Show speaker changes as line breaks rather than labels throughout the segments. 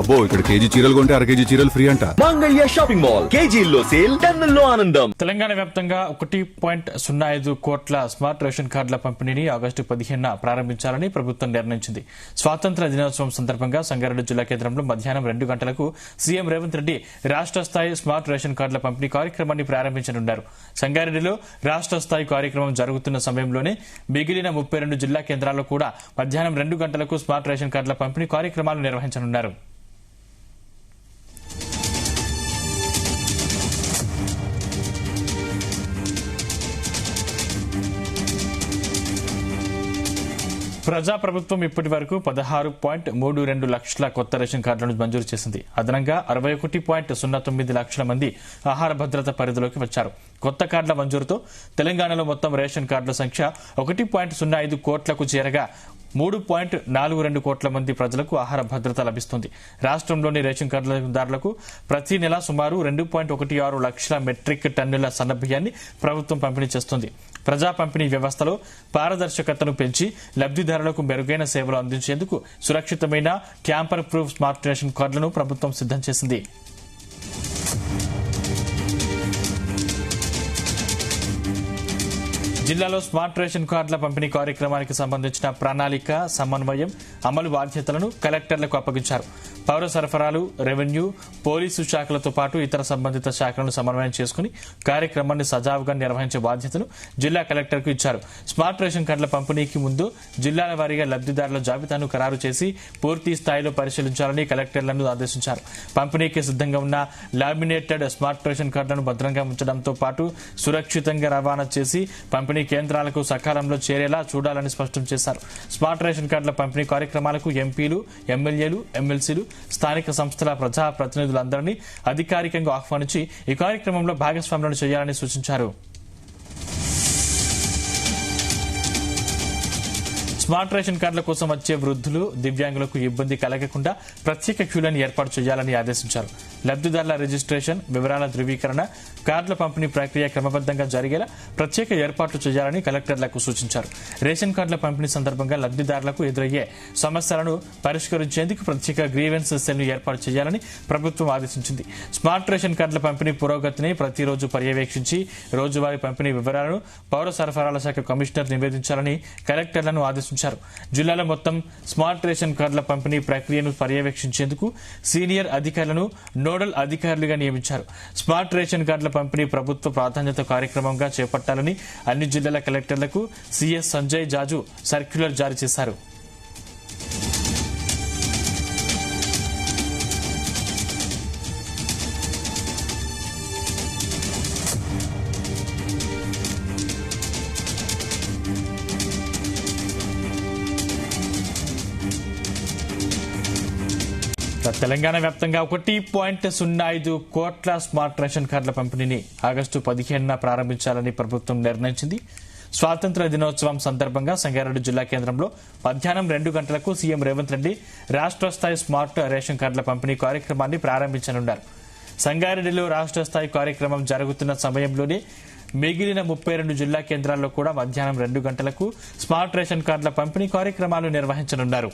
అబ్బో ఇక్కడ కేజీ చీరలు కొంటే అర కేజీ చీరలు ఫ్రీ అంట.
మంగళ్య షాపింగ్ మాల్, కేజీల్లో సేల్, టన్నుల్లో ఆనందం.
తెలంగాణ వ్యాప్తంగా 1.05 కోట్ల స్మార్ట్ రేషన్ కార్డుల పంపిణీని ఆగస్టు 15న ప్రారంభించాలని ప్రభుత్వం నిర్ణయించింది. స్వాతంత్ర దినోత్సవం సందర్భంగా సంగారెడ్డి జిల్లా కేంద్రంలో మధ్యాహ్నం 2 గంటలకు సీఎం రేవంత్ రెడ్డి రాష్ట్ర స్థాయి స్మార్ట్ రేషన్ కార్డుల పంపిణీ కార్యక్రమాన్ని ప్రారంభించనున్నారు. సంగారెడ్డిలో రాష్ట్ర స్థాయి కార్యక్రమం జరుగుతున్న సమయంలోనే మిగిలిన 32 జిల్లా కేంద్రాల్లో కూడా మధ్యాహ్నం 2 గంటలకు స్మార్ట్ రేషన్ కార్డుల పంపిణీ కార్యక్రమాలు నిర్వహించనున్నారు. ప్రజాప్రభుత్వం ఇప్పటి వరకు 16.32 లక్షల కొత్త రేషన్ కార్డులను మంజూరు చేసింది. అదనంగా 61.09 లక్షల మంది ఆహార భద్రత పరిధిలోకి వచ్చారు. కొత్త కార్డుల మంజూరుతో తెలంగాణలో మొత్తం రేషన్ కార్డుల సంఖ్య 1.05 కోట్లకు చేరగా 3.42 కోట్ల మంది ప్రజలకు ఆహార భద్రత లభిస్తుంది. రాష్ట్రంలోని రేషన్ కార్డుదారులకు ప్రతి నెల సుమారు 2.16 లక్షల మెట్రిక్ టన్నుల సన్నబియ్యాన్ని ప్రభుత్వం పంపిణీ చేస్తుంది. ప్రజా పంపిణీ వ్యవస్థలో పారదర్శకతను పెంచి లబ్దిదారులకు మెరుగైన సేవలు అందించేందుకు సురక్షితమైన ట్యాంపర్ ప్రూఫ్ స్మార్ట్ రేషన్ కార్డులను ప్రభుత్వం సిద్దం చేసింది. జిల్లాలో స్మార్ట్ రేషన్ కార్డుల పంపిణీ కార్యక్రమానికి సంబంధించిన ప్రణాళిక, సమన్వయం, అమలు బాధ్యతలను కలెక్టర్లకు అప్పగించారు. పౌర సరఫరాలు, రెవెన్యూ, పోలీసు శాఖలతో పాటు ఇతర సంబంధిత శాఖలను సమన్వయం చేసుకుని కార్యక్రమాన్ని సజావుగా నిర్వహించే బాధ్యతను జిల్లా కలెక్టర్కు ఇచ్చారు. స్మార్ట్ రేషన్ కార్డుల పంపిణీకి ముందు జిల్లాల వారీగా లబ్దిదారుల జాబితాను ఖరారు చేసి పూర్తి స్థాయిలో పరిశీలించాలని కలెక్టర్లను ఆదేశించారు. పంపిణీకి సిద్దంగా ఉన్న లామినేటెడ్ స్మార్ట్ రేషన్ కార్డులను భద్రంగా ఉంచడంతో పాటు సురక్షితంగా రవాణా చేసి పంపిణీ కేంద్రాలకు సకాలంలో చేరేలా చూడాలని స్పష్టం చేశారు. స్మార్ట్ రేషన్ కార్డుల పంపిణీ కార్యక్రమాలకు ఎంపీలు, ఎమ్మెల్యేలు, ఎమ్మెల్సీలు, స్థానిక సంస్థల ప్రజా ప్రతినిధులందరినీ అధికారికంగా ఆహ్వానించి ఈ కార్యక్రమంలో భాగస్వాములను చేయాలని సూచించారు. స్మార్ట్ రేషన్ కార్డుల కోసం వచ్చే వృద్ధులు, దివ్యాంగులకు ఇబ్బంది కలగకుండా ప్రత్యేక క్యూలను ఏర్పాటు చేయాలని ఆదేశించారు. లబ్దిదారుల రిజిస్ట్రేషన్, వివరాల ధృవీకరణ, కార్డుల పంపిణీ ప్రక్రియ క్రమబద్దంగా జరిగేలా ప్రత్యేక ఏర్పాట్లు చేయాలని కలెక్టర్లకు సూచించారు. రేషన్ కార్డుల పంపిణీ సందర్భంగా లబ్దిదారులకు ఎదురయ్యే సమస్యలను పరిష్కరించేందుకు ప్రత్యేక గ్రీవెన్స్ సెల్ను ఏర్పాటు చేయాలని ప్రభుత్వం ఆదేశించింది. స్మార్ట్ రేషన్ కార్డుల పంపిణీ పురోగతిని ప్రతిరోజు పర్యవేక్షించి రోజువారీ పంపిణీ వివరాలను పౌర సరఫరాల శాఖ కమిషనర్ నివేదించాలని కలెక్టర్లను ఆదేశించారు. జిల్లాలో మొత్తం స్మార్ట్ రేషన్ కార్డుల పంపిణీ ప్రక్రియను పర్యవేక్షించేందుకు సీనియర్ అధికారులను నోడల్ అధికారులుగా నియమించారు. స్మార్ట్ రేషన్ కార్డుల పంపిణీ ప్రభుత్వ ప్రాధాన్యత కార్యక్రమంగా చేపట్టాలని అన్ని జిల్లాల కలెక్టర్లకు సీఎస్ సంజయ్ జాజు సర్క్యులర్ జారీ చేశారు. తెలంగాణ వ్యాప్తంగా 1.05 కోట్ల స్మార్ట్ రేషన్ కార్డుల పంపిణీని ఆగస్టు 15న ప్రారంభించాలని ప్రభుత్వం నిర్ణయించింది. స్వాతంత్ర దినోత్సవం సందర్భంగా సంగారెడ్డి జిల్లా కేంద్రంలో మధ్యాహ్నం 2 గంటలకు సీఎం రేవంత్ రెడ్డి రాష్ట్ర స్థాయి స్మార్ట్ రేషన్ కార్డుల పంపిణీ కార్యక్రమాన్ని ప్రారంభించనున్నారు. సంగారెడ్డిలో రాష్ట్ర స్థాయి కార్యక్రమం జరుగుతున్న సమయంలోనే మిగిలిన 32 జిల్లా కేంద్రాల్లో కూడా మధ్యాహ్నం 2 గంటలకు స్మార్ట్ రేషన్ కార్డుల పంపిణీ కార్యక్రమాలు నిర్వహించనున్నారు.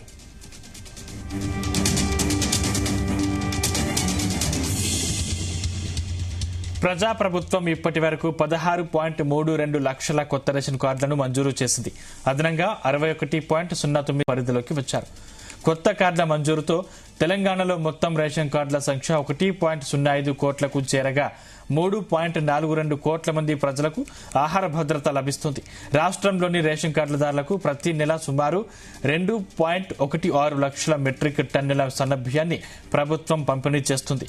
ప్రజాప్రభుత్వం ఇప్పటి వరకు 16.32 లక్షల కొత్త రేషన్ కార్డులను మంజూరు చేసింది. అదనంగా 61.09 పరిధిలోకి వచ్చారు. కొత్త కార్డుల మంజూరుతో తెలంగాణలో మొత్తం రేషన్ కార్డుల సంఖ్య 1.05 కోట్లకు చేరగా 3.42 కోట్ల మంది ప్రజలకు ఆహార భద్రత లభిస్తుంది. రాష్ట్రంలోని రేషన్ కార్డుదారులకు ప్రతి నెల సుమారు 2.16 లక్షల మెట్రిక్ టన్నుల సన్నబియ్యాన్ని ప్రభుత్వం పంపిణీ చేస్తుంది.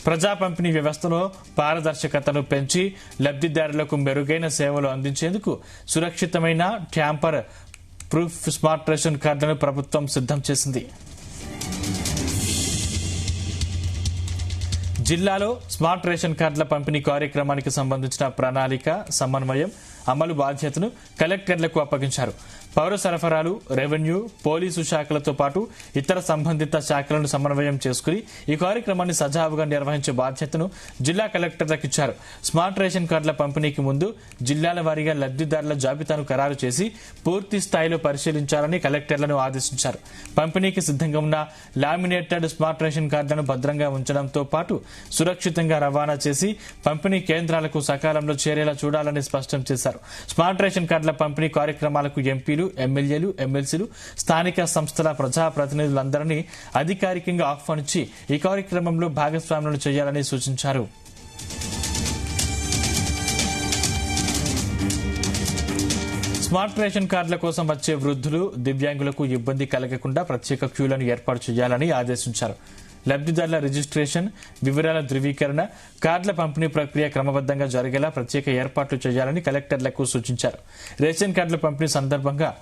ప్రజా పంపిణీ వ్యవస్థలో పారదర్శకతను పెంచి లబ్దిదారులకు మెరుగైన సేవలు అందించేందుకు సురక్షితమైన ట్యాంపర్ ప్రూఫ్ స్మార్ట్ రేషన్ కార్డులను ప్రభుత్వం సిద్దం చేసింది. జిల్లాలో స్మార్ట్ రేషన్ కార్డుల పంపిణీ కార్యక్రమానికి సంబంధించిన ప్రణాళిక, సమన్వయం, అమలు బాధ్యతను కలెక్టర్లకు అప్పగించారు. పౌర సరఫరాలు, రెవెన్యూ, పోలీసు శాఖలతో పాటు ఇతర సంబంధిత శాఖలను సమన్వయం చేసుకుని ఈ కార్యక్రమాన్ని సజావుగా నిర్వహించే బాధ్యతను జిల్లా కలెక్టర్లకు ఇచ్చారు. స్మార్ట్ రేషన్ కార్డుల పంపిణీకి ముందు జిల్లాల వారీగా లబ్దిదారుల జాబితాను ఖరారు చేసి పూర్తి స్థాయిలో పరిశీలించాలని కలెక్టర్లను ఆదేశించారు. పంపిణీకి సిద్ధంగా ఉన్న లామినేటెడ్ స్మార్ట్ రేషన్ కార్డులను భద్రంగా ఉంచడంతో పాటు సురక్షితంగా రవాణా చేసి పంపిణీ కేంద్రాలకు సకాలంలో చేరేలా చూడాలని స్పష్టం చేశారు. స్మార్ట్ రేషన్ కార్డుల పంపిణీ కార్యక్రమాలకు ఎంపీలు, ఎమ్మెల్యేలు, ఎమ్మెల్సీలు, స్థానిక సంస్థల ప్రజాప్రతినిధులందరినీ అధికారికంగా ఆహ్వానించి ఈ కార్యక్రమంలో భాగస్వాములను చేయాలని సూచించారు. స్మార్ట్ రేషన్ కార్డుల కోసం వచ్చే వృద్ధులు, దివ్యాంగులకు ఇబ్బంది కలగకుండా ప్రత్యేక క్యూలను ఏర్పాటు చేయాలని ఆదేశించారు. లబ్దిదారుల రిజిస్ట్రేషన్, వివరాల ధృవీకరణ, కార్డుల పంపిణీ ప్రక్రియ క్రమబద్దంగా జరిగేలా ప్రత్యేక ఏర్పాట్లు చేయాలని కలెక్టర్లకు సూచించారు. రేషన్ కార్డుల పంపిణీ సందర్భంగా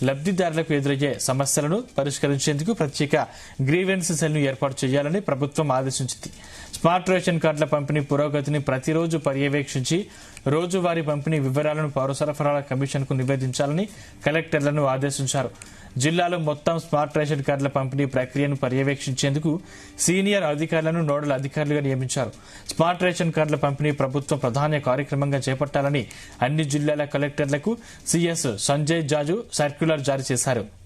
లబ్దిదారులకు ఎదురయ్యే సమస్యలను పరిష్కరించేందుకు ప్రత్యేక గ్రీవెన్స్ సెల్ను ఏర్పాటు చేయాలని ప్రభుత్వం ఆదేశించింది. స్మార్ట్ రేషన్ కార్డుల పంపిణీ పురోగతిని ప్రతిరోజు పర్యవేక్షించి రోజువారీ పంపిణీ వివరాలను పౌర సరఫరాల కమిషన్కు నివేదించాలని కలెక్టర్లను ఆదేశించారు. జిల్లాలో మొత్తం స్మార్ట్ రేషన్ కార్డుల పంపిణీ ప్రక్రియను పర్యవేక్షించేందుకు సీనియర్ అధికారులను నోడల్ అధికారులుగా నియమించారు. స్మార్ట్ రేషన్ కార్డుల పంపిణీ ప్రభుత్వం ప్రధాన కార్యక్రమంగా చేపట్టాలని అన్ని జిల్లాల కలెక్టర్లకు సీఎస్ సంజయ్ జాజు సర్క్యులర్ జారీ చేశారు.